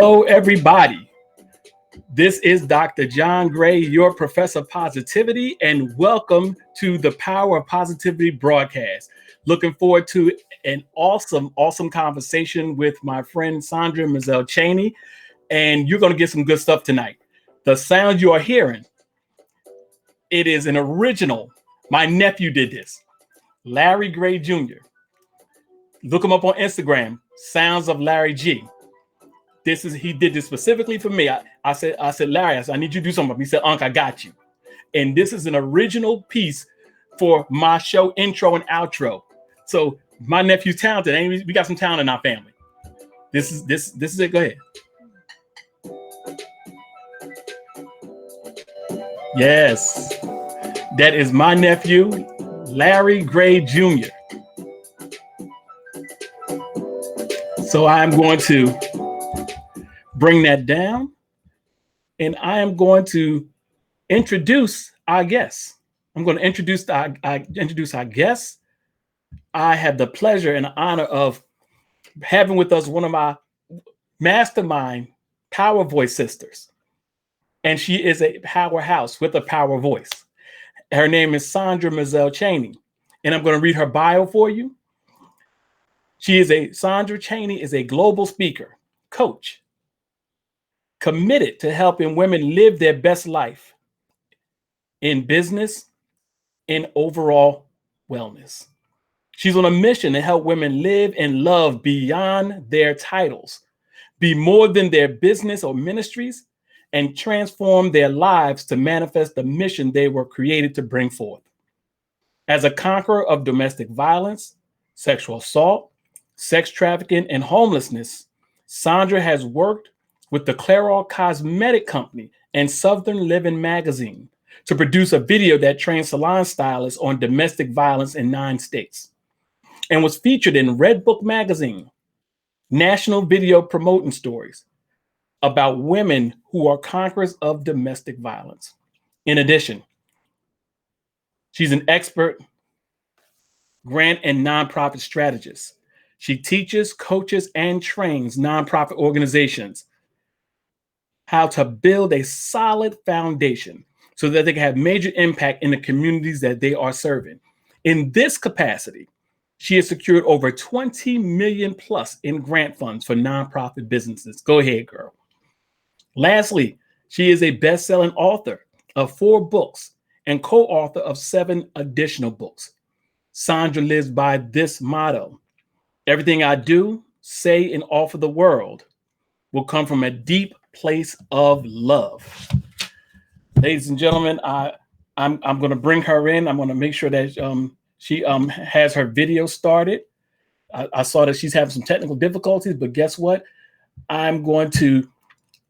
Hello, everybody. This is Dr. John Gray, your professor of positivity, and welcome to the Power of Positivity broadcast. Looking forward to an awesome conversation with my friend Sandra M. Chaney, and you're going to get some good stuff tonight. The sound you are hearing, it is an original. My nephew did this, Larry Gray Jr. Look him up on Instagram, Sounds of Larry G. He did this specifically for me. I said, Larry, I need you to do something. He said, Unc, I got you. And this is an original piece for my show intro and outro. So my nephew's talented. And we got some talent in our family. This is it. Go ahead. Yes, that is my nephew, Larry Gray Jr. So I'm going to bring that down, and I am going to introduce our guests. I'm going to introduce our guests. I have the pleasure and honor of having with us one of my mastermind power voice sisters, and she is a powerhouse with a power voice. Her name is Sandra M. Chaney, and I'm going to read her bio for you. Sandra Chaney is a global speaker, coach, committed to helping women live their best life in business and overall wellness. She's on a mission to help women live and love beyond their titles, be more than their business or ministries, and transform their lives to manifest the mission they were created to bring forth. As a conqueror of domestic violence, sexual assault, sex trafficking, and homelessness, Sandra has worked with the Clairol Cosmetic Company and Southern Living Magazine to produce a video that trains salon stylists on domestic violence in 9 states, and was featured in Red Book Magazine, national video promoting stories about women who are conquerors of domestic violence. In addition, she's an expert grant and nonprofit strategist. She teaches, coaches, and trains nonprofit organizations how to build a solid foundation so that they can have major impact in the communities that they are serving. In this capacity, she has secured over 20 million plus in grant funds for nonprofit businesses. Go ahead, girl. Lastly, she is a best-selling author of 4 books and co-author of 7 additional books. Sandra lives by this motto: everything I do, say, and offer the world will come from a deep place of love. Ladies and gentlemen, I'm going to bring her in. I'm going to make sure that she has her video started. I saw that she's having some technical difficulties, but guess what? I'm going to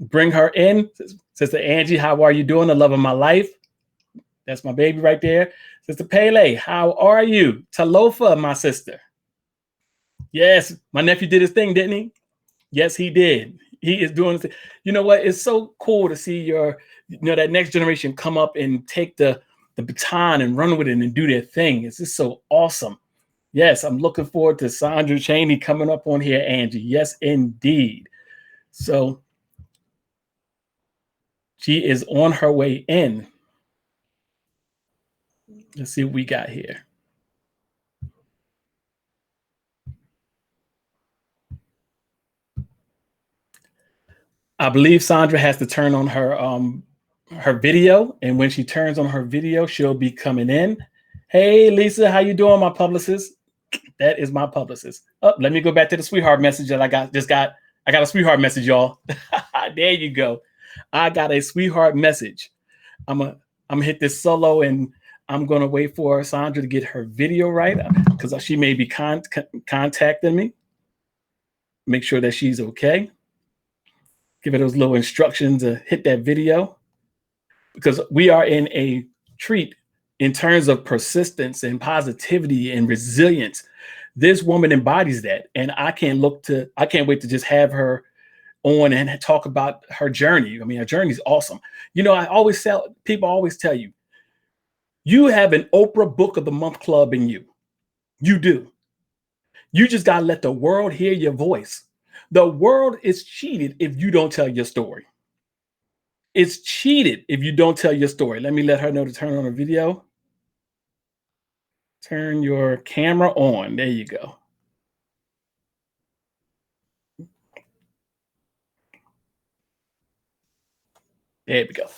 bring her in. Sister Angie, how are you doing? The love of my life. That's my baby right there. Sister Pele, how are you? Talofa, my sister. Yes, my nephew did his thing, didn't he? Yes, he did. He is doing it. You know what? It's so cool to see that next generation come up and take the baton and run with it and do their thing. It's just so awesome. Yes, I'm looking forward to Sandra Chaney coming up on here, Angie. Yes, indeed. So she is on her way in. Let's see what we got here. I believe Sandra has to turn on her video, and when she turns on her video, she'll be coming in. Hey, Lisa, how you doing, my publicist? That is my publicist. Oh, let me go back to the sweetheart message that I got. I got a sweetheart message, y'all. There you go. I got a sweetheart message. I'm gonna hit this solo, and I'm gonna wait for Sandra to get her video right, because she may be contacting me. Make sure that she's okay. Give her those little instructions to hit that video, because we are in a treat in terms of persistence and positivity and resilience. This woman embodies that, and I can't wait to just have her on and talk about her journey. I mean, her journey is awesome. You know, people always tell you, you have an Oprah Book of the Month club in you. You do. You just got to let the world hear your voice. The world is cheated if you don't tell your story. It's cheated if you don't tell your story. Let me let her know to turn on the video. Turn your camera on. There you go. There we go.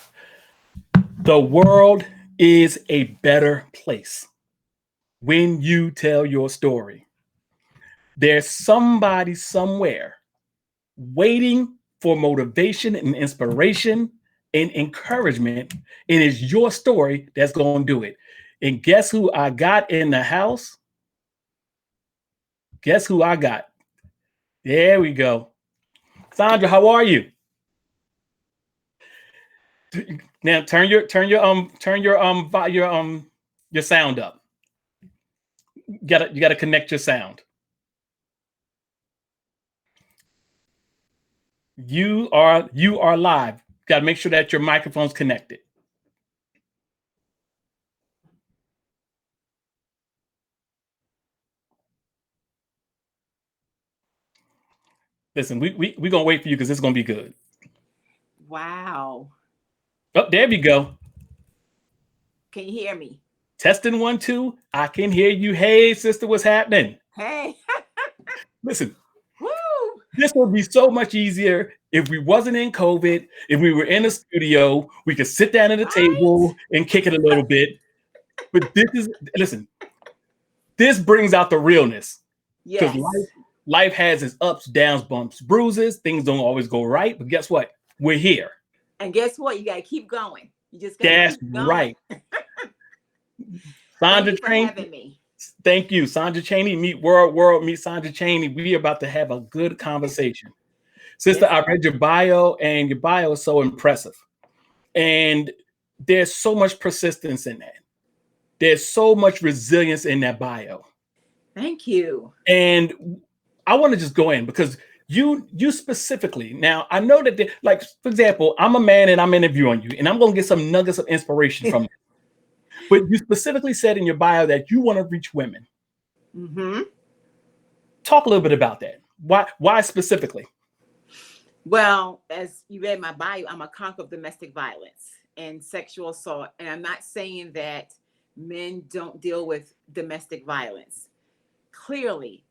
The world is a better place when you tell your story. There's somebody somewhere waiting for motivation and inspiration and encouragement. And it's your story that's going to do it. And guess who I got in the house? Guess who I got? There we go. Sandra, how are you? Now your sound up. You gotta connect your sound. You are live. Got to make sure that your microphone's connected. Listen, we gonna wait for you because it's gonna be good. Wow. Oh, there we go. Can you hear me? Testing 1, 2. I can hear you. Hey, sister, what's happening? Hey. Listen, Woo. this would be so much easier if we wasn't in COVID, if we were in a studio, we could sit down at a table and kick it a little bit. But listen, this brings out the realness. Because Yes. life has its ups, downs, bumps, bruises. Things don't always go right. But guess what? We're here. And guess what? You got to keep going. You just got to That's keep going. right. Thank you Sandra for Chaney. having me. Thank you. Sandra Chaney, meet World, meet Sandra Chaney. We are about to have a good conversation. Sister, Yes. I read your bio, and your bio is so impressive. And there's so much persistence in that. There's so much resilience in that bio. Thank you. And I want to just go in because you specifically, now I know that, like, for example, I'm a man and I'm interviewing you, and I'm going to get some nuggets of inspiration from you. But you specifically said in your bio that you want to reach women. Mm-hmm. Talk a little bit about that. Why specifically? Well, as you read my bio, I'm a conqueror of domestic violence and sexual assault. And I'm not saying that men don't deal with domestic violence. Clearly,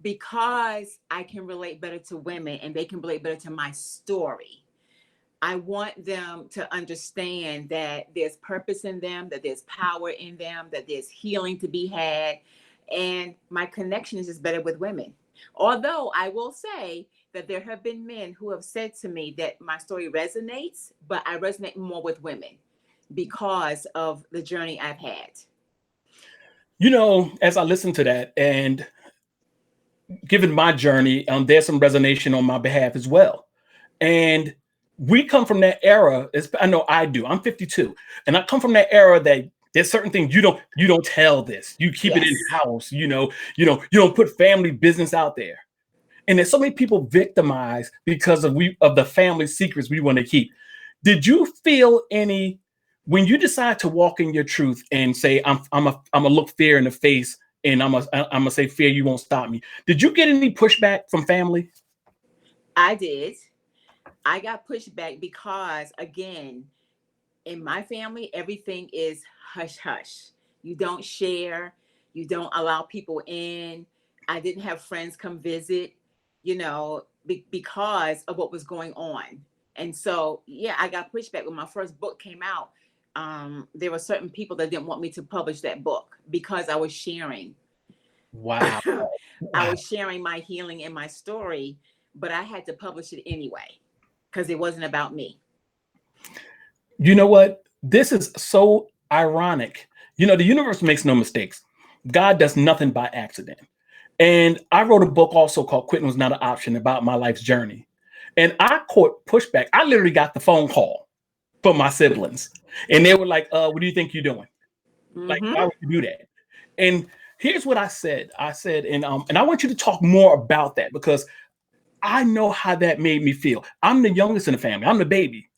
because I can relate better to women and they can relate better to my story, I want them to understand that there's purpose in them, that there's power in them, that there's healing to be had. And my connection is just better with women. Although I will say that there have been men who have said to me that my story resonates, but I resonate more with women because of the journey I've had. You know, as I listen to that and given my journey, there's some resonation on my behalf as well. And we come from that era. I know I do. I'm 52, and I come from that era that there's certain things you don't tell this. You keep it in Yes. house. You don't put family business out there. And there's so many people victimized because of the family secrets we want to keep. Did you feel any when you decide to walk in your truth and say I'm a look fear in the face and I'm gonna say fear you won't stop me? Did you get any pushback from family? I did. I got pushed back because, again, in my family, everything is hush hush. You don't share, you don't allow people in. I didn't have friends come visit, because of what was going on. And so, yeah, I got pushed back when my first book came out. There were certain people that didn't want me to publish that book because I was sharing. Wow. I was sharing my healing and my story, but I had to publish it anyway because it wasn't about me. You know what? This is so ironic. You know, the universe makes no mistakes. God does nothing by accident. And I wrote a book also called Quitting Was Not an Option about my life's journey. And I caught pushback. I literally got the phone call from my siblings. And they were like, what do you think you're doing? Like, Mm-hmm. why would you do that? And here's what I said. I said, and I want you to talk more about that because I know how that made me feel. I'm the youngest in the family. I'm the baby.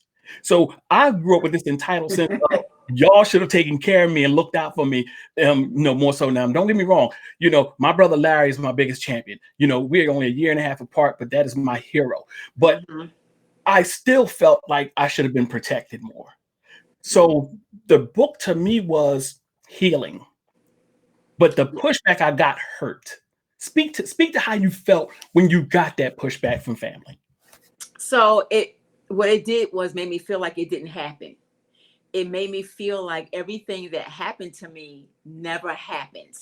So I grew up with this entitled sense of Y'all should have taken care of me and looked out for me, more so now. Don't get me wrong. My brother Larry is my biggest champion. We're only a year and a half apart, but that is my hero. But Mhm. I still felt like I should have been protected more. So the book to me was healing, but the Yeah. pushback I got hurt. Speak to how you felt when you got that pushback from family. So what it did was made me feel like it didn't happen. It made me feel like everything that happened to me never happened,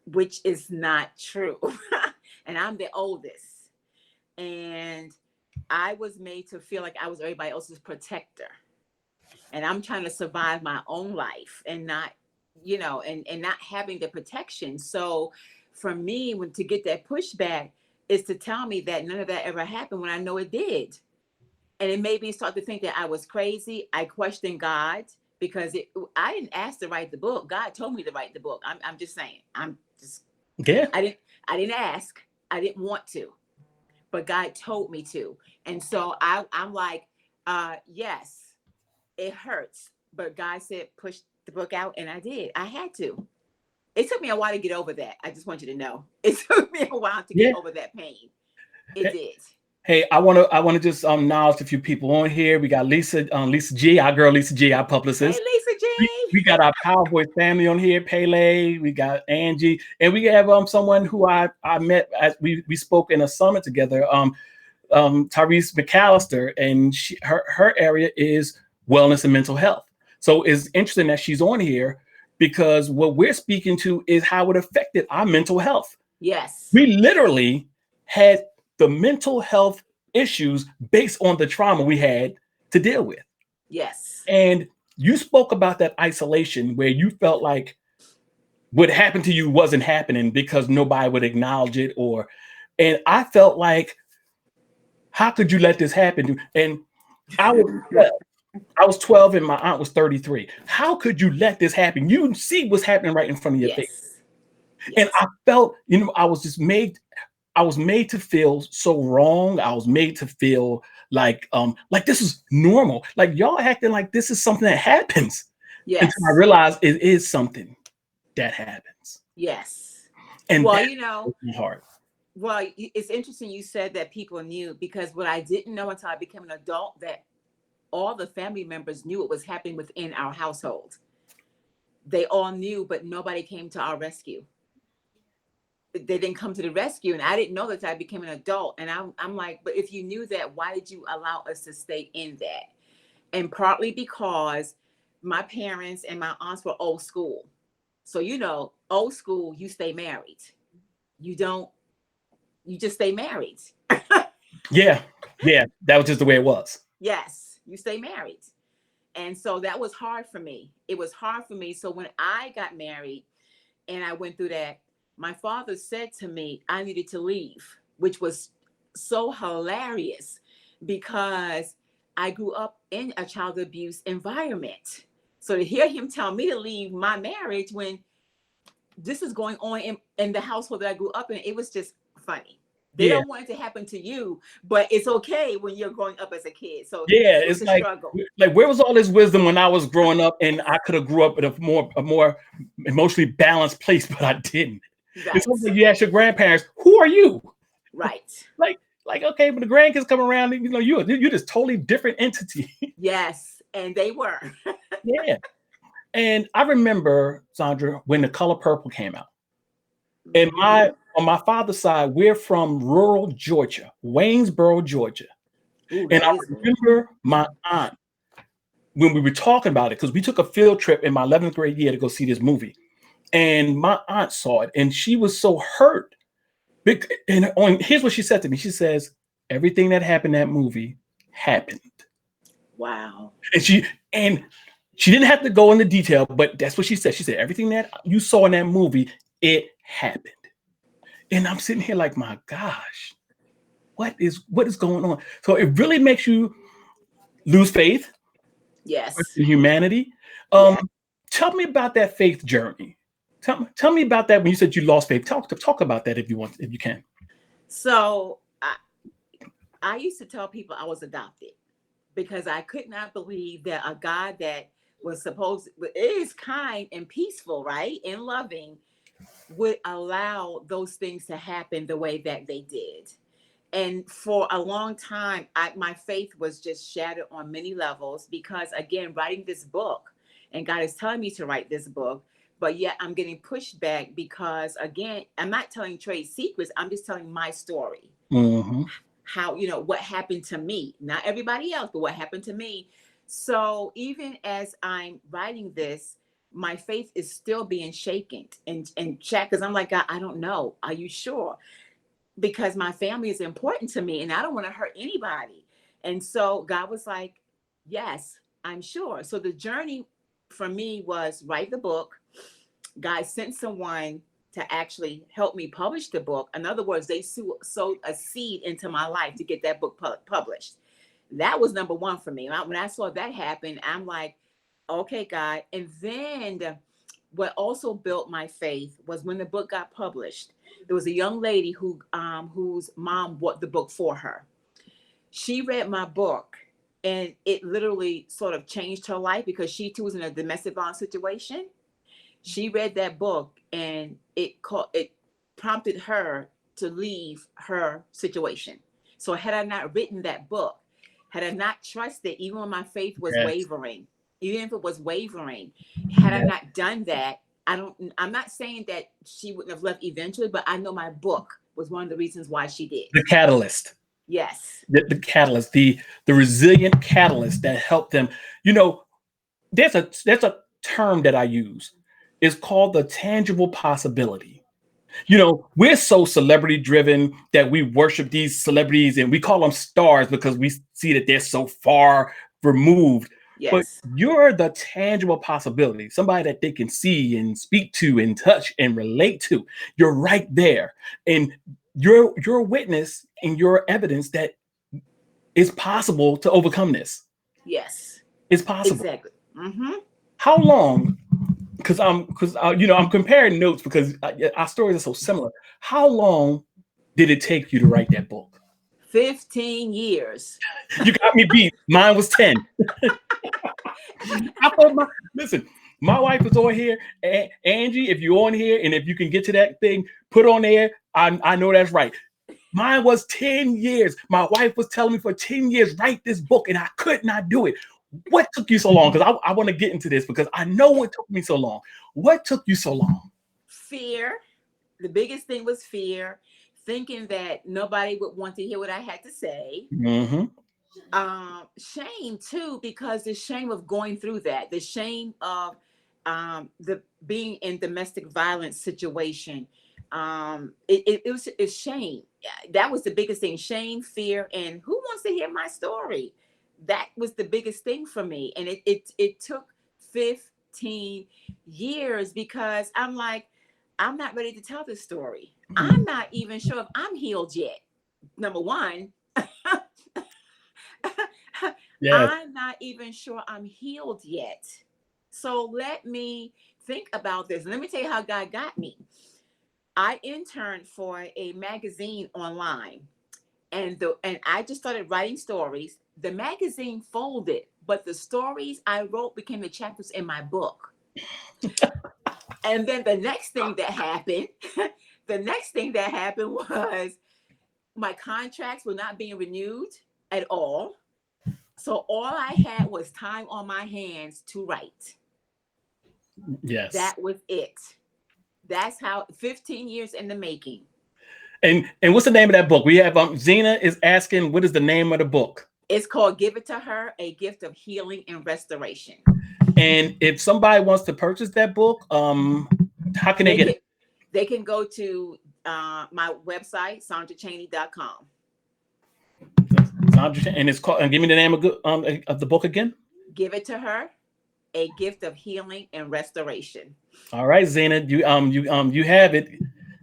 which is not true. And I'm the oldest. And I was made to feel like I was everybody else's protector. And I'm trying to survive my own life and not, and not having the protection. So for me, when to get that pushback is to tell me that none of that ever happened when I know it did. And it made me start to think that I was crazy. I questioned God because I didn't ask to write the book. God told me to write the book. I'm just saying. Yeah. I didn't ask. I didn't want to, but God told me to. And so I'm like, yes, it hurts, but God said push the book out, and I did. I had to. It took me a while to get over that. I just want you to know. It took me a while to get Yeah. over that pain. It did. Hey, I want to just acknowledge a few people on here. We got Lisa G, our girl Lisa G, our Hey, publicist. Lisa We G. got our Power Boy family on here, Pele. We got Angie, and we have someone who I met as we spoke in a summit together. Tyrese McAllister, and her area is wellness and mental health. So it's interesting that she's on here because what we're speaking to is how it affected our mental health. Yes. We literally had the mental health issues based on the trauma we had to deal with. Yes. And you spoke about that isolation where you felt like what happened to you wasn't happening because nobody would acknowledge it, and I felt like, how could you let this happen? And I was 12. I was 12 and my aunt was 33. How could you let this happen? You see what's happening right in front of your face. Yes. And Yes. I felt, I was made to feel so wrong. I was made to feel like this is normal. Like y'all acting like this is something that happens until I Yes. realized it is something that happens. Yes. And Well, that broke my heart. it's interesting you said that people knew, because what I didn't know until I became an adult, that all the family members knew what was happening within our household. They all knew, but nobody came to our rescue. They didn't come to the rescue, and I didn't know that until I became an adult. And I'm like, but if you knew that, why did you allow us to stay in that? And partly because my parents and my aunts were old school. So, old school, you stay married. You don't, you just stay married. Yeah. Yeah. That was just the way it was. Yes, you stay married. And so that was hard for me. It was hard for me. So when I got married and I went through that, my father said to me, I needed to leave, which was so hilarious because I grew up in a child abuse environment. So to hear him tell me to leave my marriage when this is going on in the household that I grew up in, it was just funny. They Yeah. don't want it to happen to you, but it's okay when you're growing up as a kid. So Yeah. it was It's a struggle. like where was all this wisdom when I was growing up and I could have grew up in a more emotionally balanced place, but I didn't. It's Right. something you ask your grandparents, who are you? Right. Like okay, when the grandkids come around, you're this totally different entity. Yes. And they were. Yeah. And I remember, Sandra, when The Color Purple came out. And Hmm. on my father's side, we're from rural Georgia, Waynesboro, Georgia. Ooh, And that I is rural. remember my aunt when we were talking about it, because we took a field trip in my 11th grade year to go see this movie. And my aunt saw it and she was so hurt. Here's what she said to me. She says, everything that happened in that movie happened. Wow. And she didn't have to go into detail, but that's what she said. She said, everything that you saw in that movie, it happened. And I'm sitting here like, my gosh, what is going on? So it really makes you lose faith Yes. in humanity. Um, Yeah. Tell me about that faith journey. Tell me about that when you said you lost faith. Talk about that if you want, if you can. So I used to tell people I was adopted because I could not believe that a God that is kind and peaceful, right? And loving, would allow those things to happen the way that they did. And for a long time, my faith was just shattered on many levels because, again, writing this book, and God is telling me to write this book, but yet I'm getting pushed back because, again, I'm not telling trade secrets. I'm just telling my story. Mm-hmm. How, what happened to me, not everybody else, but what happened to me. So even as I'm writing this, my faith is still being shaken and checked because I'm like, God, I don't know. Are you sure? Because my family is important to me and I don't want to hurt anybody. And so God was like, yes, I'm sure. So the journey for me was write the book. God sent someone to actually help me publish the book. In other words, they sowed a seed into my life to get that book published. That was number one for me. When I saw that happen, I'm like, okay, God. And then what also built my faith was when the book got published. There was a young lady whose mom bought the book for her. She read my book and it literally sort of changed her life because she too was in a domestic violence situation. She read that book and it prompted her to leave her situation. So had I not written that book, had I not trusted, even when my faith was wavering, even if it was wavering, had I not done that, I'm not saying that she wouldn't have left eventually, but I know my book was one of the reasons why she did. The catalyst. Yes. The catalyst, the resilient catalyst that helped them. There's a term that I use. It's called the tangible possibility. We're so celebrity driven that we worship these celebrities and we call them stars because we see that they're so far removed. But Yes. you're the tangible possibility, somebody that they can see and speak to and touch and relate to. You're right there. And you're a witness and your evidence that it's possible to overcome this. Yes. It's possible. Exactly. Mm-hmm. How long? Because I'm comparing notes because our stories are so similar. How long did it take you to write that book? 15 years. You got me beat. Mine was 10. Listen, my wife is on here. Angie, if you're on here and if you can get to that thing, put on there. I know that's right. Mine was 10 years. My wife was telling me for 10 years, write this book, and I could not do it. What took you so long? Because I want to get into this because I know what took me so long. What took you so long? Fear. The biggest thing was fear, thinking that nobody would want to hear what I had to say. Mm-hmm. Shame too, because the shame of going through that, the shame of the being in domestic violence situation. It's shame. That was the biggest thing. Shame, fear, and who wants to hear my story? That was the biggest thing for me. And it took 15 years because I'm like, I'm not ready to tell this story. I'm not even sure if I'm healed yet. Number one, Yes. I'm not even sure I'm healed yet. So let me think about this. Let me tell you how God got me. I interned for a magazine online, and I just started writing stories. The magazine folded, but the stories I wrote became the chapters in my book. And then the next thing that happened was my contracts were not being renewed at all. So all I had was time on my hands to write. Yes. That was it. That's how 15 years in the making. And what's the name of that book? We have Zena is asking, what is the name of the book? It's called Give It to Her, A Gift of Healing and Restoration. And if somebody wants to purchase that book, how can they get it? They can go to my website, sandrachaney.com. Sandra, and it's called. And give me the name of the book again. Give It to Her, A Gift of Healing and Restoration. All right, Zena, you have it.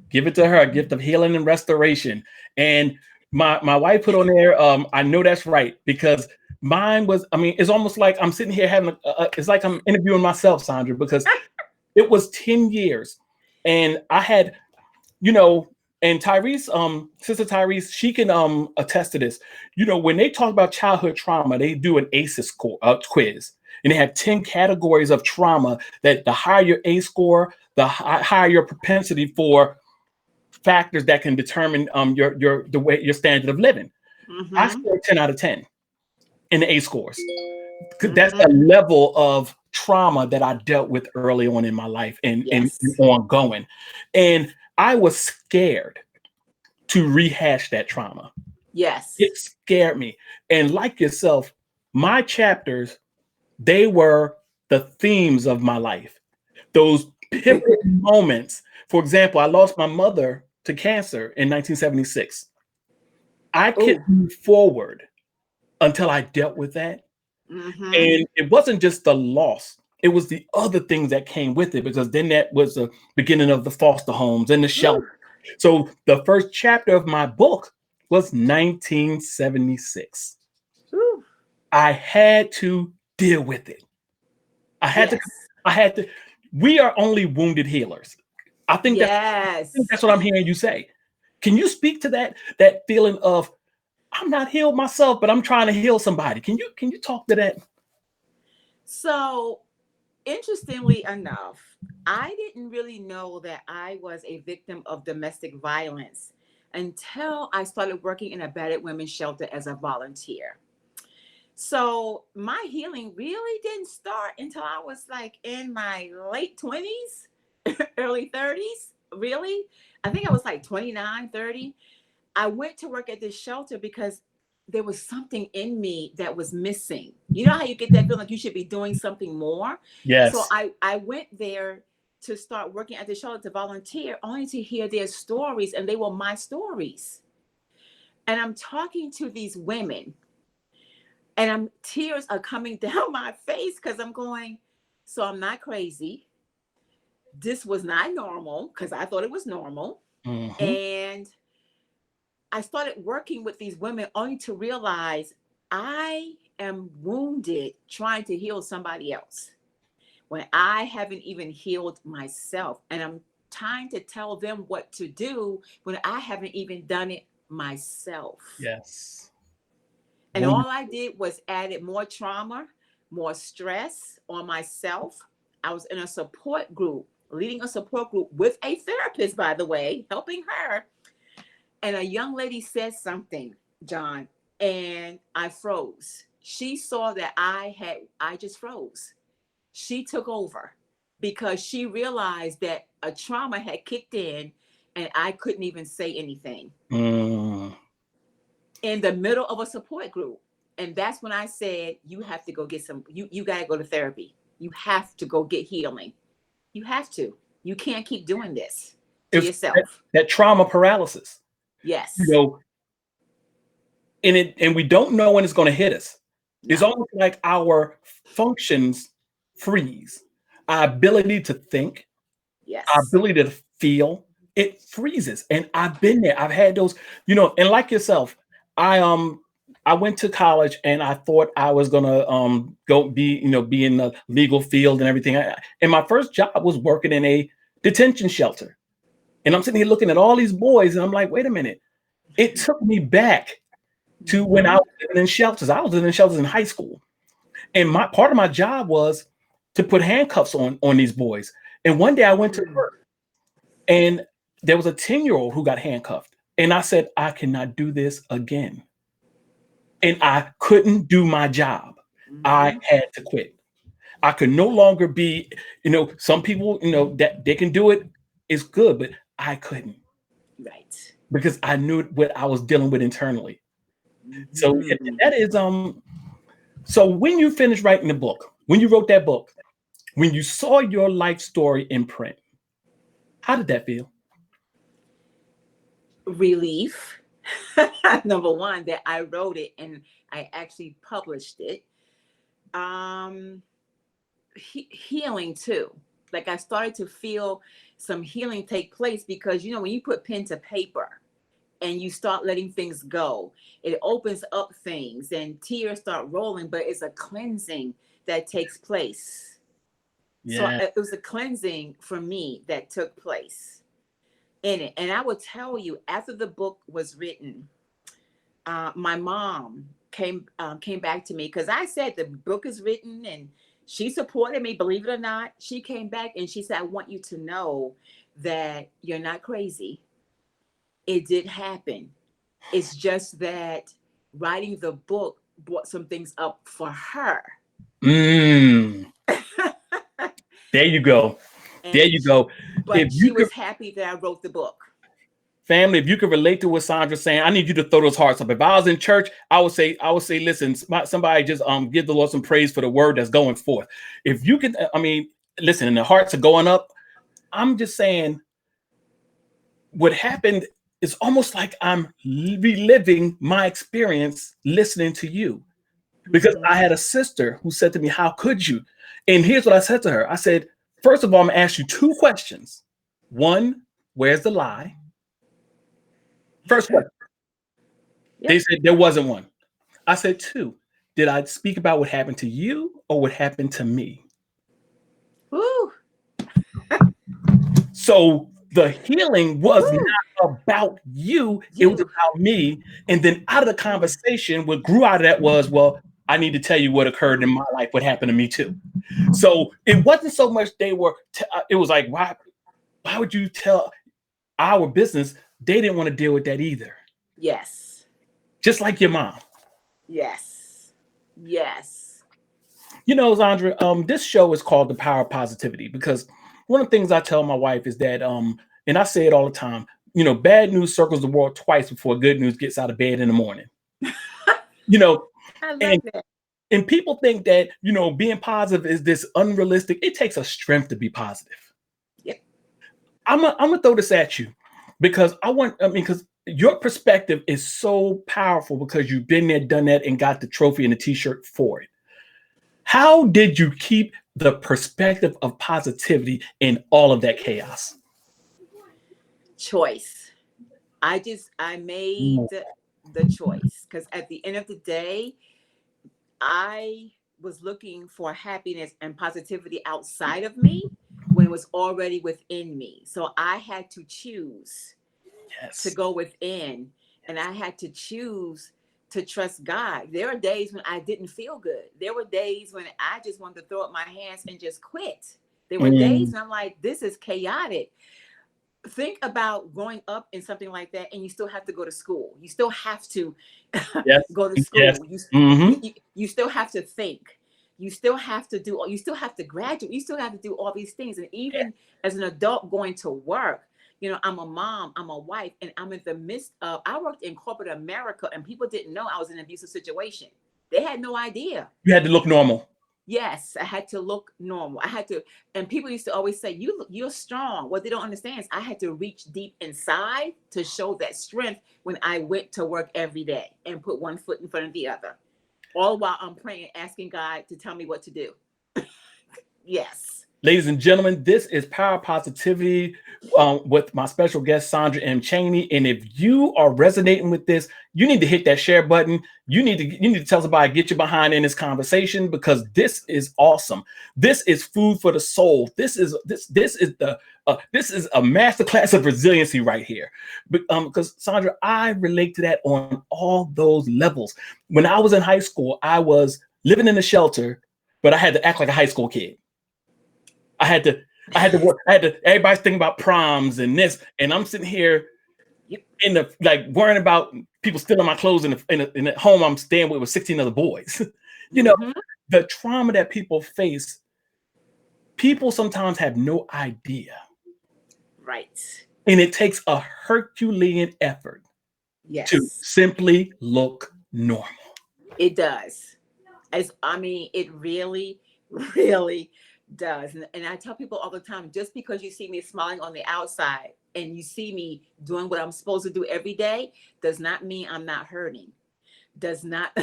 Give it to her, a gift of healing and restoration. And my wife put on there. I know that's right because mine was. I mean, it's almost like I'm sitting here having. It's like I'm interviewing myself, Sandra, because it was 10 years, and I had, and Tyrese, Sister Tyrese, she can attest to this. When they talk about childhood trauma, they do an ACEs quiz. And they have 10 categories of trauma that the higher your A score, the higher your propensity for factors that can determine the way your standard of living. I Mm-hmm. scored 10 out of 10 in the A scores. That's Mm-hmm. the level of trauma that I dealt with early on in my life and Yes. ongoing. And I was scared to rehash that trauma. Yes. It scared me. And like yourself, my chapters, they were the themes of my life. Those pivotal moments. For example, I lost my mother to cancer in 1976. I Oh. couldn't move forward until I dealt with that. Mm-hmm. And it wasn't just the loss, it was the other things that came with it, because then that was the beginning of the foster homes and the shelter. Ooh. So the first chapter of my book was 1976. Ooh. I had to deal with it. I had to, Yes. I had to. We are only wounded healers. I think Yes. that's what I'm hearing you say. Can you speak to that feeling of I'm not healed myself, but I'm trying to heal somebody? Can you talk to that? So, interestingly enough, I didn't really know that I was a victim of domestic violence until I started working in a battered women's shelter as a volunteer. So, my healing really didn't start until I was like in my late 20s, early 30s. Really? I think I was like 29, 30. I went to work at this shelter because there was something in me that was missing. You know how you get that feeling like you should be doing something more? So Yes. I went there to start working at the shelter to volunteer, only to hear their stories, and they were my stories. And I'm talking to these women, and tears are coming down my face because I'm going, so I'm not crazy. This was not normal because I thought it was normal. Hmm. And I started working with these women only to realize I am wounded trying to heal somebody else when I haven't even healed myself. And I'm trying to tell them what to do when I haven't even done it myself. Yes. And Wounded. all I did was added more trauma, more stress on myself. I was in a support group, leading a support group with a therapist, by the way, helping her. And a young lady said something, John, and I froze. She saw that I just froze. She took over because she realized that a trauma had kicked in and I couldn't even say anything Mm. in the middle of a support group. And that's when I said, you have to go get you got to go to therapy. You have to go get healing. You have to. You can't keep doing this to It's that, yourself. that trauma paralysis, you Yes. know, and we don't know when it's going to hit us. It's No. almost like our functions freeze. Our ability to think, our Yes. ability to feel, it freezes. And I've been there. I've had those, and like yourself, I I went to college and I thought I was gonna go be in the legal field and everything. And my first job was working in a detention shelter. And I'm sitting here looking at all these boys, and I'm like, wait a minute. It took me back to when I Mm-hmm. was living in shelters. I was living in shelters in high school. And my part of my job was to put handcuffs on these boys. And one day I went to work, and there was a 10-year-old who got handcuffed. And I said, I cannot do this again. And I couldn't do my job. I Mm-hmm. had to quit. I could no longer be, some people, that they can do it is good, but I couldn't, Right. because I knew what I was dealing with internally. So Mm-hmm. that is so when you finished writing the book, when you wrote that book, when you saw your life story in print, how did that feel? Relief. Number one, that I wrote it and I actually published it. Um, Healing too. Like I started to feel some healing take place because when you put pen to paper and you start letting things go, it opens up things and tears start rolling, but it's a cleansing that takes place. So Yeah. it was a cleansing for me that took place in it. And I will tell you, after the book was written, my mom came back to me because I said the book is written, and she supported me. Believe it or not, she came back and she said, "I want you to know that you're not crazy. It did happen. It's just that writing the book brought some things up for her." Mm, there you go. There and you go. If but she you could, was happy that I wrote the book. family, if you could relate to what Sandra's saying, I need you to throw those hearts up. If I was in church, I would say, listen, somebody just give the Lord some praise for the word that's going forth. If you can, I mean, listen, and the hearts are going up. I'm just saying, what happened is almost like I'm reliving my experience listening to you. Because Mhm. I had a sister who said to me, "How could you?" And here's what I said to her. I said, "First of all, I'm gonna ask you two questions. One, where's the lie?" First question. They Yep. said there wasn't one. I said, two, did I speak about what happened to you or what happened to me? Woo. So the healing was Woo. not about you, it was You. about me. And then out of the Mm. conversation, what grew out of that was, well, I need to tell you what occurred in my life, what happened to me too. So it wasn't so much it was like, why would you tell our business? They didn't want to deal with that either. Yes. Just like your mom. Yes. Yes. You know, Zandra, this show is called The Power of Positivity because one of the things I tell my wife is that, and I say it all the time, bad news circles the world twice before good news gets out of bed in the morning. You know, I love and that. and people think that, being positive is this unrealistic. It takes a strength to be positive. Yep. I'm gonna throw this at you because because your perspective is so powerful because you've been there, done that, and got the trophy and the t-shirt for it. How did you keep the perspective of positivity in all of that chaos? Choice. I made Mm. the choice because at the end of the day, I was looking for happiness and positivity outside of me when it was already within me. So I had to choose to Yes. go within, and I had to choose to trust God. There are days when I didn't feel good. There were days when I just wanted to throw up my hands and just quit. There were days Mm. when I'm like, this is chaotic. Think about growing up in something like that, and you still have to go to school. You still have to Yes. go to Yes. school. Hmm. You still have to think. You still have to do. You still have to graduate. You still have to do all these things. And Yeah. even as an adult going to work, I'm a mom, I'm a wife, and I'm in the midst of. I worked in corporate America, and people didn't know I was in an abusive situation. They had no idea. You had to look normal. Yes, I had to look normal. I had to, and people used to always say, you're strong." What they don't understand is I had to reach deep inside to show that strength when I went to work every day and put one foot in front of the other. All while I'm praying, asking God to tell me what to do. Yes. Ladies and gentlemen, this is Power Positivity with my special guest, Sandra M. Chaney. And if you are resonating with this, you need to hit that share button. You need to tell somebody, get you behind in this conversation because this is awesome. This is food for the soul. This is a masterclass of resiliency right here. Because Sandra, I relate to that on all those levels. When I was in high school, I was living in a shelter, but I had to act like a high school kid. I had to, I had to work. Everybody's thinking about proms and this, and I'm sitting here Yep. in the like worrying about people stealing my clothes in the home I'm staying with 16 other boys. you know, Mm-hmm. the trauma that people face, people sometimes have no idea, Right. and it takes a Herculean effort to Yes, simply look normal. it does. It really, really does. And I tell people all the time, just because you see me smiling on the outside and you see me doing what I'm supposed to do every day, does not mean I'm not hurting. Does not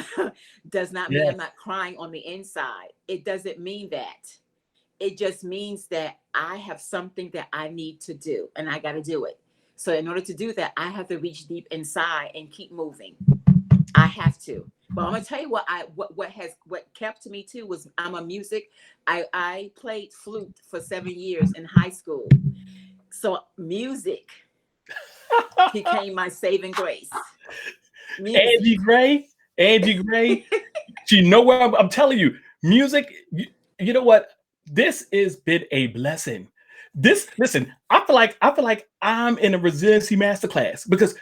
does not mean Yeah, I'm not crying on the inside. It doesn't mean that. It just means that I have something that I need to do and I got to do it. So in order to do that, I have to reach deep inside and keep moving. I have to. But I'm gonna tell you what kept me too was I'm a music. I played flute for 7 years in high school. So music became my saving grace. Angie Music. Gray. Angie Gray, she know where I'm telling you, music, you know what? This has been a blessing. This, listen, I feel like I'm in a resiliency masterclass because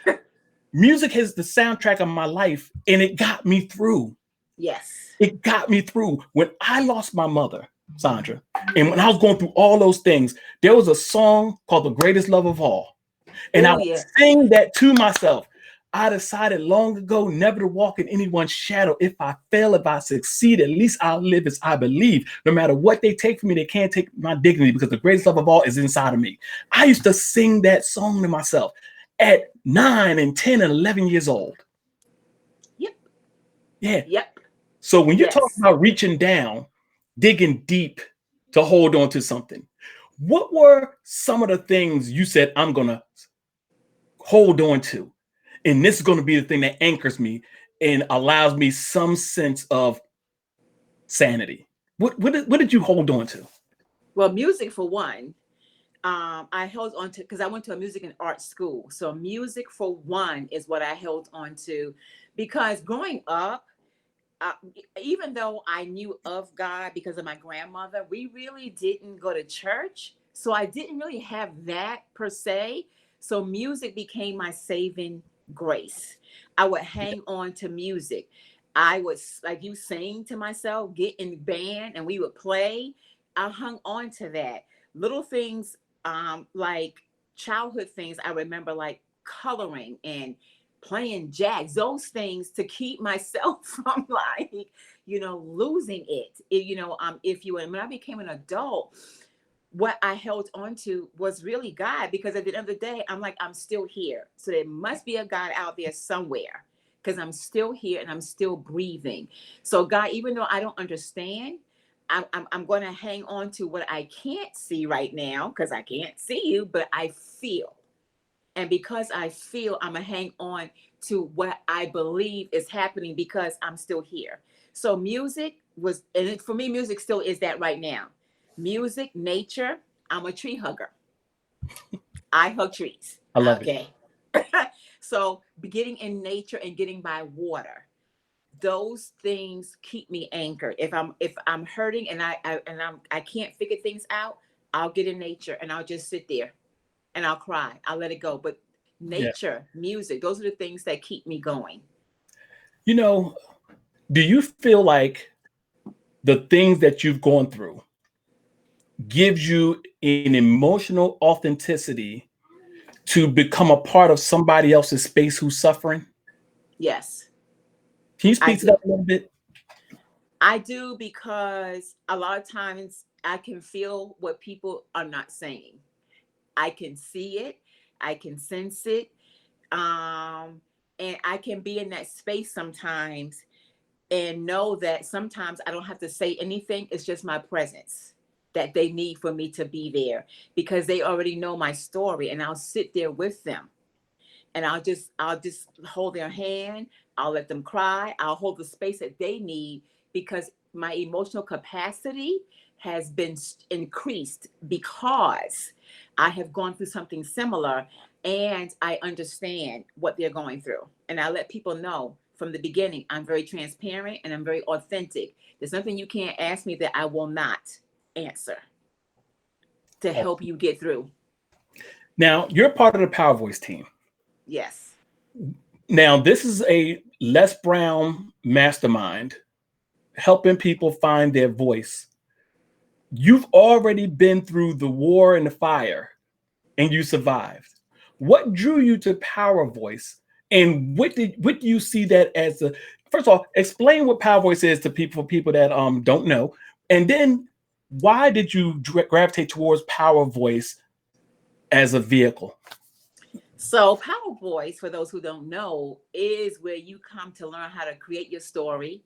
music is the soundtrack of my life and it got me through. Yes. It got me through when I lost my mother, Sandra. And when I was going through all those things, there was a song called The Greatest Love of All. And I Oh would yeah. sing that to myself. I decided long ago never to walk in anyone's shadow. If I fail, if I succeed, at least I'll live as I believe. No matter what they take from me, they can't take my dignity because the greatest love of all is inside of me. I used to sing that song to myself at 9 and 10 and 11 years old. Yep. Yeah. Yep. So when you talk Yes. about reaching down, digging deep to hold on to something, what were some of the things you said, I'm going to hold on to? And this is going to be the thing that anchors me and allows me some sense of sanity. What did you hold on to? Well, music for one. I held on to because I went to a music and art school. So music for one is what I held on to, because growing up, uh, even though I knew of God because of my grandmother, we really didn't go to church. So I didn't really have that per se. So music became my saving grace. I would hang on to music. I would, like you, sing to myself, get in band, and we would play. I hung on to that. Little things, like childhood things, I remember, like coloring and playing jacks, those things to keep myself from, like, losing it. If you, and when I became an adult, what I held on to was really God, because at the end of the day, I'm like, I'm still here. So there must be a God out there somewhere, because I'm still here and I'm still breathing. So God, even though I don't understand, I'm going to hang on to what I can't see right now, because I can't see you, but I feel. And because I feel, I'm going to hang on to what I believe is happening because I'm still here. So music was, and for me, music still is that right now. Music, nature. I'm a tree hugger. I hug trees. I love it. Okay. So getting in nature and getting by water, those things keep me anchored. If I'm hurting and I can't figure things out, I'll get in nature and I'll just sit there and I'll cry. I'll let it go. But Yeah. nature, music, those are the things that keep me going. You know, do you feel like the things that you've gone through gives you an emotional authenticity to become a part of somebody else's space who's suffering? Yes, Can you I speak to that do. a little bit? I do, because a lot of times I can feel what people are not saying. I can see it, I can sense it, and I can be in that space sometimes and know that sometimes I don't have to say anything. It's just my presence that they need for me to be there, because they already know my story, and I'll sit there with them and I'll just hold their hand. I'll let them cry. I'll hold the space that they need, because my emotional capacity has been increased because I have gone through something similar, and I understand what they're going through. And I let people know from the beginning, I'm very transparent and I'm very authentic. There's nothing you can't ask me that I will not answer to Oh. help you get through. Now, you're part of the Power Voice team. Yes. Now, this is a Les Brown mastermind helping people find their voice. You've already been through the war and the fire and you survived. What drew you to Power Voice? And what do you see that as a, first of all, explain what Power Voice is to people that don't know. And then why did you gravitate towards Power Voice as a vehicle? So, Power Voice, for those who don't know, is where you come to learn how to create your story,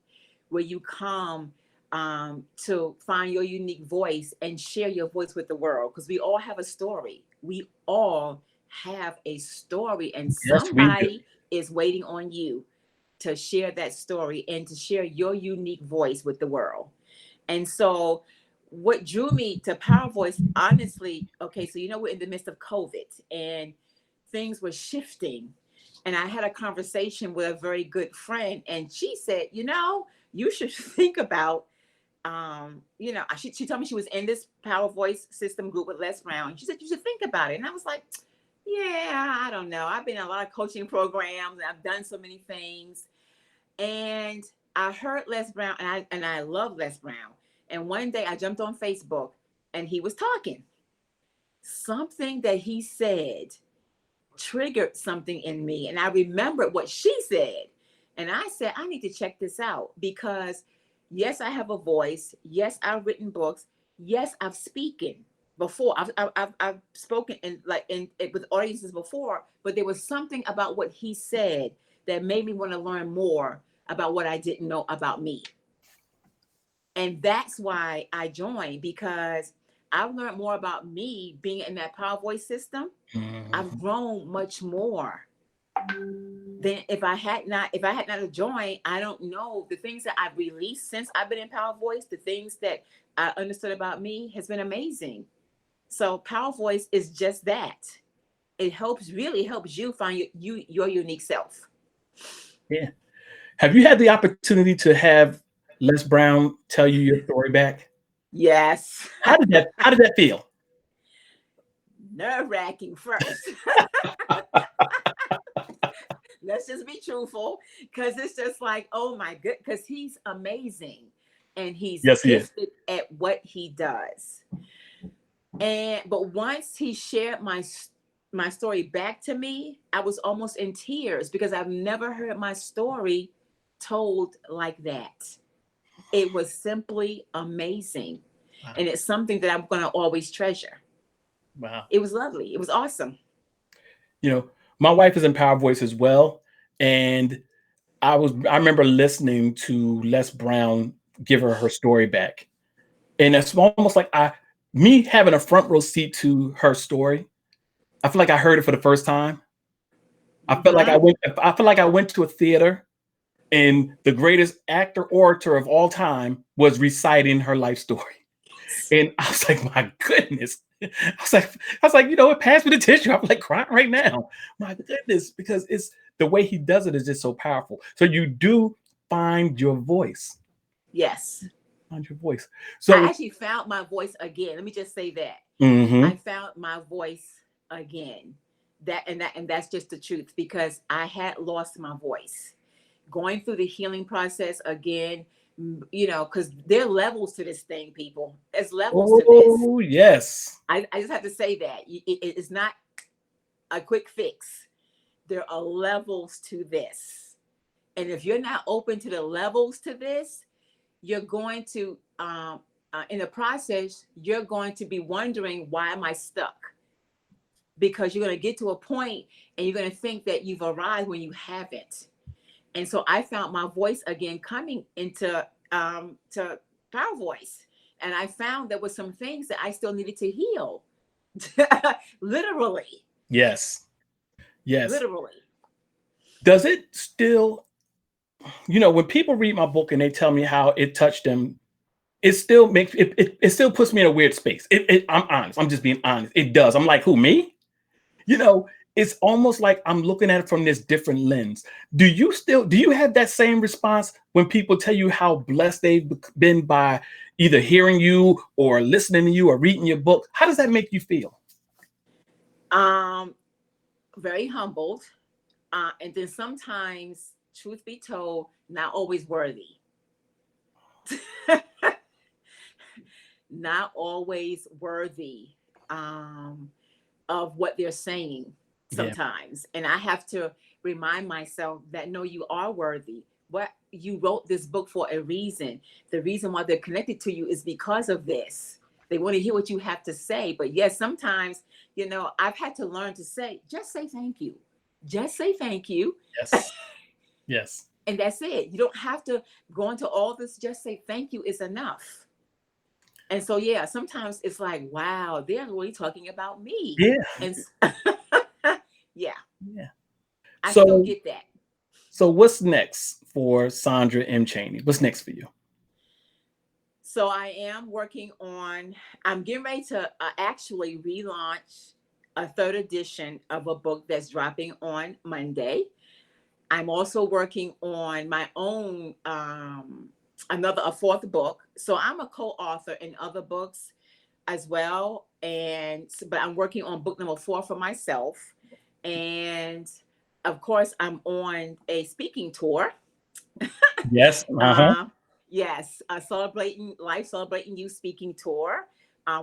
where you come to find your unique voice and share your voice with the world. Because we all have a story. We all have a story, and Yes, we do. somebody is waiting on you to share that story and to share your unique voice with the world. And so, what drew me to Power Voice, honestly, okay, so we're in the midst of COVID and things were shifting. And I had a conversation with a very good friend, and she said, you should think about, she told me she was in this Power Voice system group with Les Brown. She said, you should think about it. And I was like, yeah, I don't know. I've been in a lot of coaching programs, and I've done so many things. And I heard Les Brown, and I love Les Brown. And one day I jumped on Facebook, and he was talking. Something that he said triggered something in me. And I remembered what she said. And I said, I need to check this out, because yes, I have a voice. Yes, I've written books. Yes, I've spoken before. I've spoken with audiences before, but there was something about what he said that made me want to learn more about what I didn't know about me. And that's why I joined, because I've learned more about me being in that Power Voice system. Mhm. I've grown much more than if I had not joined. I don't know, the things that I've released since I've been in Power Voice, the things that I understood about me has been amazing. So Power Voice is just that. It really helps you find your unique self. Yeah. Have you had the opportunity to have Les Brown tell you your story back? Yes. How did that feel? Nerve-wracking first. Let's just be truthful, because it's just like, oh my good, because he's amazing, and he's Yes, he is. gifted at what he does. But once he shared my story back to me, I was almost in tears, because I've never heard my story told like that. It was simply amazing. Wow. And it's something that I'm going to always treasure. Wow. It was lovely. It was awesome. My wife is in Power Voice as well. And I remember listening to Les Brown give her story back. And it's almost like me having a front row seat to her story. I feel like I heard it for the first time. I felt like I went to a theater, and the greatest actor orator of all time was reciting her life story. And I was like, my goodness. I was like, pass me the tissue. I'm like crying right now. My goodness, because it's the way he does it is just so powerful. So you do find your voice. Yes. Find your voice. I So actually found my voice again. Let me just say that. I found my voice again. That's just the truth, because I had lost my voice. Going through the healing process again, because there are levels to this thing, people. There's levels to this. Oh, yes. I just have to say that. It's not a quick fix. There are levels to this. And if you're not open to the levels to this, you're going to, in the process, you're going to be wondering, why am I stuck? Because you're going to get to a point and you're going to think that you've arrived when you haven't. And so I found my voice again coming into to Power Voice. And I found there were some things that I still needed to heal. Literally. Yes. Literally. Does it still, when people read my book and they tell me how it touched them, it still makes it still puts me in a weird space. I'm honest. I'm just being honest. It does. I'm like, who, me? It's almost like I'm looking at it from this different lens. Do you have that same response when people tell you how blessed they've been by either hearing you or listening to you or reading your book? How does that make you feel? Very humbled. And then sometimes, truth be told, not always worthy. Not always worthy of what they're saying sometimes. Yeah. And I have to remind myself that, no, you are worthy. What you wrote this book for a reason. The reason why they're connected to you is because of this. They want to hear what you have to say. But yes, sometimes, I've had to learn to just say thank you. Just say thank you. Yes. Yes. And that's it. You don't have to go into all this. Just say thank you is enough. And so, yeah, sometimes it's like, wow, they're really talking about me. Yeah. And yeah. Yeah. I still get that. So what's next for Sandra M. Chaney? What's next for you? So I'm getting ready to actually relaunch a third edition of a book that's dropping on Monday. I'm also working on my own a fourth book. So I'm a co-author in other books as well, but I'm working on book number 4 for myself, and of course I'm on a speaking tour. Yes. Uh-huh. Yes, celebrating you speaking tour,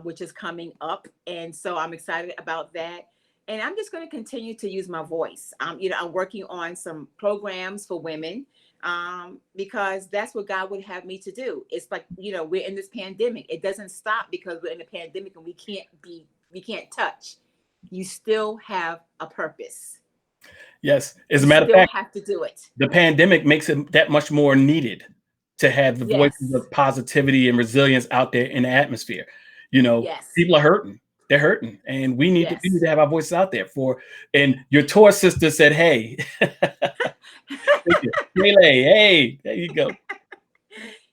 which is coming up, and so I'm excited about that. And I'm just going to continue to use my voice. I'm working on some programs for women, because that's what God would have me to do. It's like, we're in this pandemic. It doesn't stop because we're in a pandemic and we can't touch. You still have a purpose. Yes. As a You matter of still fact, have to do it. the pandemic makes it that much more needed to have the voices Yes. of positivity and resilience out there in the atmosphere. Yes. People are hurting. They're hurting, and we need Yes. to have our voices out there for. And your tour sister said, "Hey, thank you. Hey, there you go."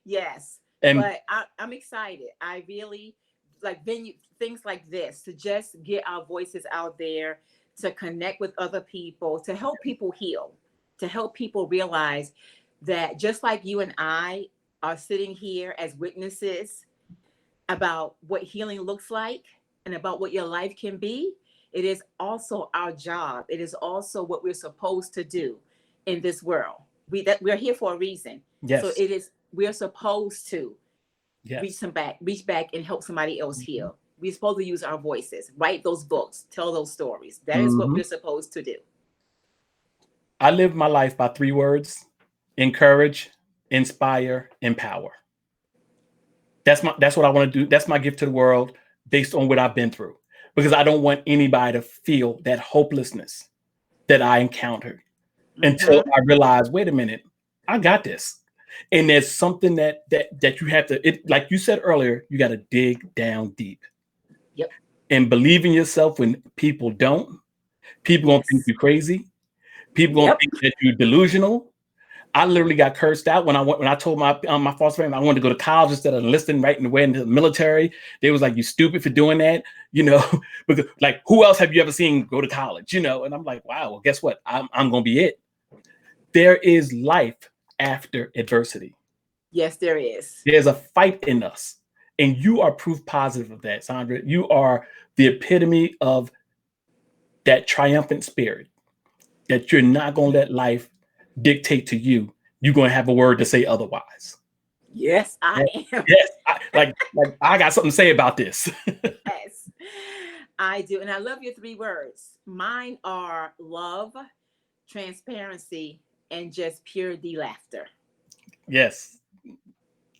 Yes, And but I'm excited. I really like things like this, to just get our voices out there, to connect with other people, to help people heal, to help people realize that just like you and I are sitting here as witnesses about what healing looks like and about what your life can be, it is also our job. It is also what we're supposed to do in this world. We're here for a reason. So yes, we're supposed to yes. reach back and help somebody else heal. We're supposed to use our voices, write those books, tell those stories. That is what Mhm. we're supposed to do. I live my life by 3 words: encourage, inspire, empower. That's what I want to do. That's my gift to the world based on what I've been through. Because I don't want anybody to feel that hopelessness that I encountered until Mm-hmm. I realized, wait a minute, I got this. And there's something that you have to, like you said earlier, you got to dig down deep Yep. and believe in yourself when people don't. People gonna think Yes. you're crazy. People gonna Yep. think that you're delusional. I literally got cursed out when I told my foster family I wanted to go to college instead of enlisting right away into the military. They was like, "You stupid for doing that," because like who else have you ever seen go to college? And I'm like, wow. Well, guess what? I'm gonna be it. There is life after adversity. Yes, there is. There's a fight in us, and you are proof positive of that, Sandra. You are the epitome of that triumphant spirit. That you're not gonna let life dictate to you. You're gonna have a word to say otherwise. Yes, I Yes, am. yes. Like I got something to say about this. Yes, I do. And I love your 3 words. Mine are love, transparency, and just pure laughter. Yes. I,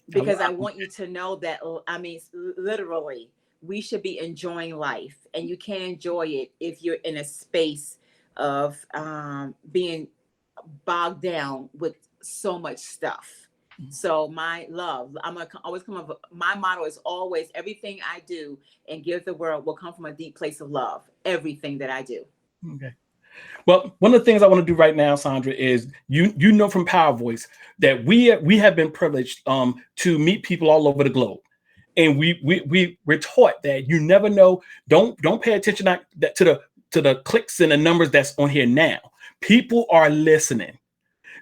Because I want you to know that, I mean, literally, we should be enjoying life, and you can't enjoy it if you're in a space of being bogged down with so much stuff. So my love, I'm gonna always come up. My motto is always everything I do and give the world will come from a deep place of love. Everything that I do. okay. Well, one of the things I want to do right now, Sandra, is you know from Power Voice that we have been privileged to meet people all over the globe. And we're taught that you never know. Don't pay attention to the clicks and the numbers that's on here now. People are listening.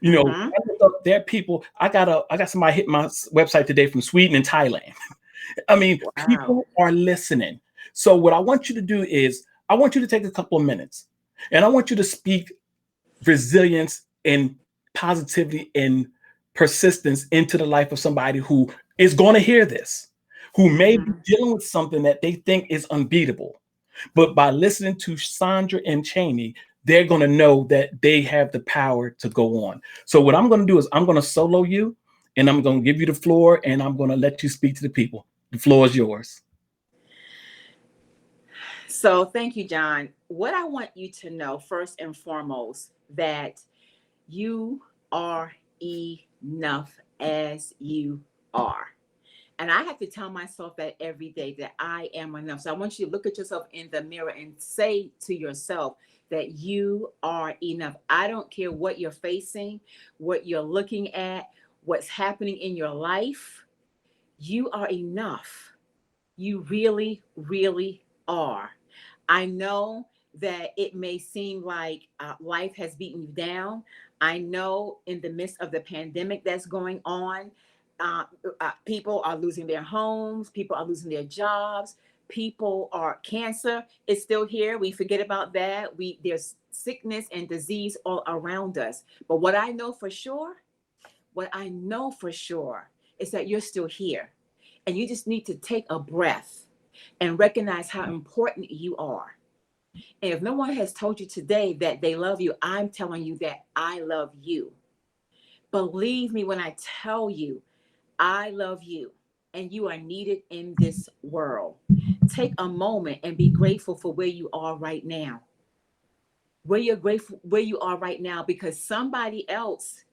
Mm-hmm. There are people. I got somebody hit my website today from Sweden and Thailand. I mean, Wow. people are listening. So what I want you to do is I want you to take a couple of minutes and I want you to speak resilience and positivity and persistence into the life of somebody who is going to hear this, who may be Mm-hmm. dealing with something that they think is unbeatable. But by listening to Sandra and Chaney, they're going to know that they have the power to go on. So what I'm going to do is I'm going to solo you and I'm going to give you the floor and I'm going to let you speak to the people. The floor is yours. So thank you, John. What I want you to know first and foremost that you are enough as you are. And I have to tell myself that every day that I am enough. So I want you to look at yourself in the mirror and say to yourself that you are enough. I don't care what you're facing, what you're looking at, what's happening in your life. You are enough. You really, really are. I know that it may seem like life has beaten you down. I know in the midst of the pandemic that's going on, uh, people are losing their homes, people are losing their jobs, people are cancer is still here. We forget about that. There's sickness and disease all around us. But what I know for sure is that you're still here. And you just need to take a breath and recognize how important you are. And if no one has told you today that they love you, I'm telling you that I love you. Believe me when I tell you, I love you and you are needed in this world. Take a moment and be grateful for where you are right now. Where you are right now, because somebody else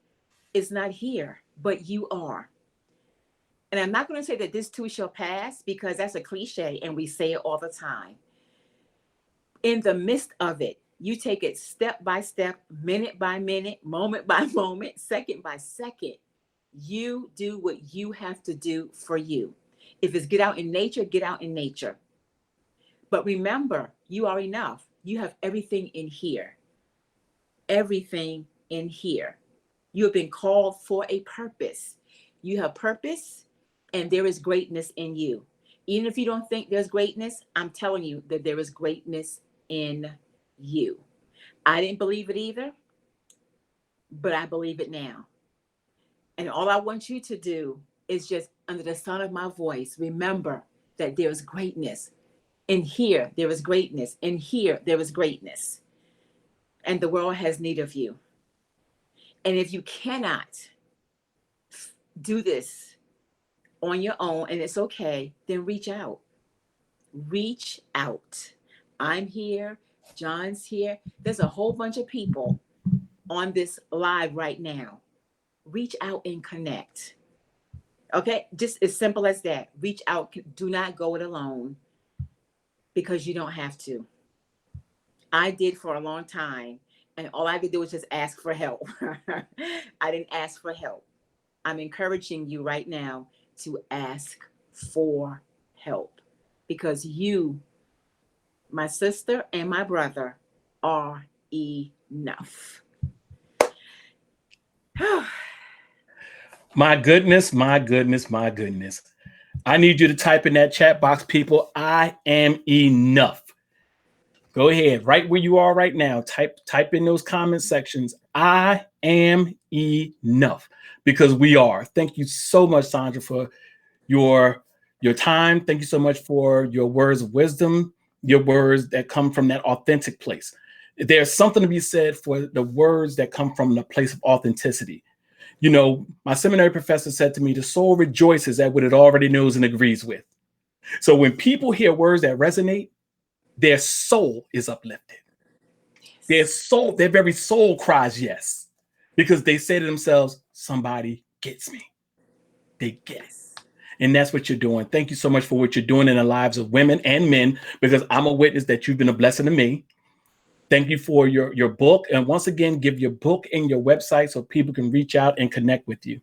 is not here, but you are. And I'm not going to say that this too shall pass because that's a cliche and we say it all the time. In the midst of it, you take it step by step, minute by minute, moment by moment, second by second. You do what you have to do for you. If it's get out in nature, get out in nature. But remember, you are enough. You have everything in here. Everything in here. You have been called for a purpose. You have purpose, and there is greatness in you. Even if you don't think there's greatness, I'm telling you that there is greatness in you. I didn't believe it either, but I believe it now. And all I want you to do is just under the sound of my voice, remember that there is greatness. In here, there is greatness. In here, there is greatness. And the world has need of you. And if you cannot do this on your own, and it's okay, then reach out. Reach out. I'm here. John's here. There's a whole bunch of people on this live right now. Reach out and connect. Okay? Just as simple as that. Reach out. Do not go it alone because you don't have to. I did for a long time, and all I could do was just ask for help. I didn't ask for help. I'm encouraging you right now to ask for help because you, my sister, and my brother are enough. My goodness, my goodness, my goodness. I need you to type in that chat box, people. I am enough. Go ahead, right where you are right now. Type in those comment sections. I am enough, because we are. Thank you so much, Sandra, for your time. Thank you so much for your words of wisdom, your words that come from that authentic place. There's something to be said for the words that come from the place of authenticity. You know, my seminary professor said to me, the soul rejoices at what it already knows and agrees with. So when people hear words that resonate, their soul is uplifted. Their soul, their very soul cries yes, because they say to themselves, somebody gets me. They get it. And that's what you're doing. Thank you so much for what you're doing in the lives of women and men, because I'm a witness that you've been a blessing to me. Thank you for your book. And once again, give your book and your website so people can reach out and connect with you.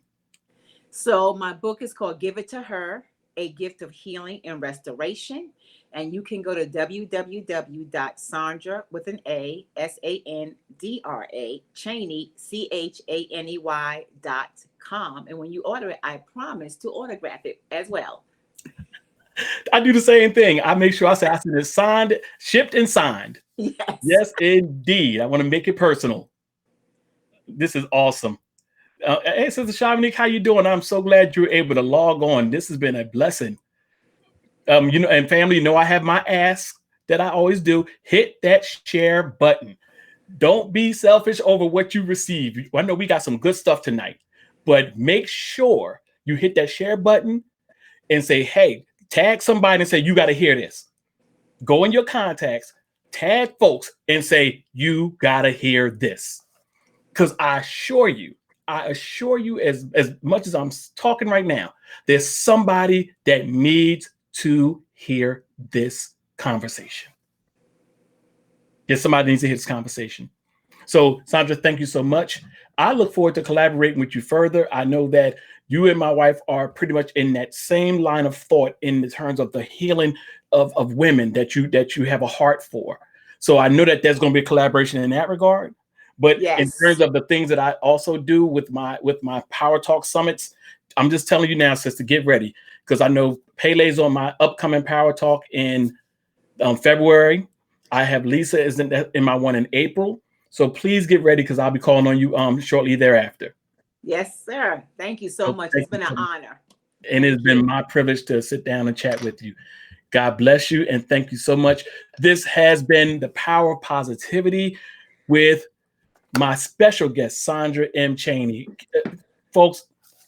So my book is called Give It to Her, A Gift of Healing and Restoration. And you can go to www.sandra with an A, SANDRA, Chaney, CHANEY.com. And when you order it, I promise to autograph it as well. I do the same thing. I make sure I say it's signed, shipped and signed. Yes. Yes, indeed. I want to make it personal. This is awesome. Hey, Sister Shamanique, how you doing? I'm so glad you're able to log on. This has been a blessing. You know, and family, you know, I have my ask that I always do. Hit that share button. Don't be selfish over what you receive. I know we got some good stuff tonight, but make sure you hit that share button and say, hey, tag somebody and say, you got to hear this. Go in your contacts, tag folks and say, you got to hear this. Because I assure you, as much as I'm talking right now, there's somebody that needs to hear this conversation. There's somebody that needs to hear this conversation. So, Sandra, thank you so much. I look forward to collaborating with you further. I know that you and my wife are pretty much in that same line of thought in terms of the healing of women that you have a heart for. So I know that there's going to be a collaboration in that regard. But in terms Yes. of the things that I also do with my Power Talk summits, I'm just telling you now, sister, get ready, because I know Pele's on my upcoming Power Talk in February. I have Lisa is in my one in April. So please get ready, because I'll be calling on you shortly thereafter. Yes, sir. Thank you so So much. thank It's you been an so much. honor. And it's Thank been you. my privilege to sit down and chat with you. God bless you, and thank you so much. This has been the Power of Positivity with my special guest, Sandra M. Chaney. Folks,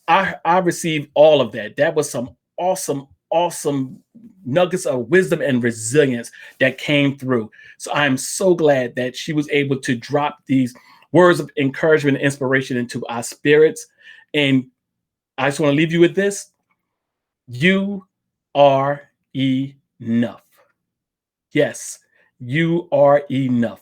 I received all of that. That was some awesome nuggets of wisdom and resilience that came through. So I'm so glad that she was able to drop these words of encouragement and inspiration into our spirits. And I just want to leave you with this. You are enough. Yes, you are enough.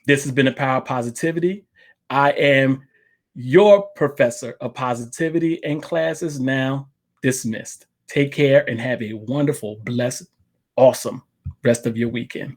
This has been a Power of Positivity. I am your professor of positivity, and class is now dismissed. Take care and have a wonderful, blessed, awesome rest of your weekend.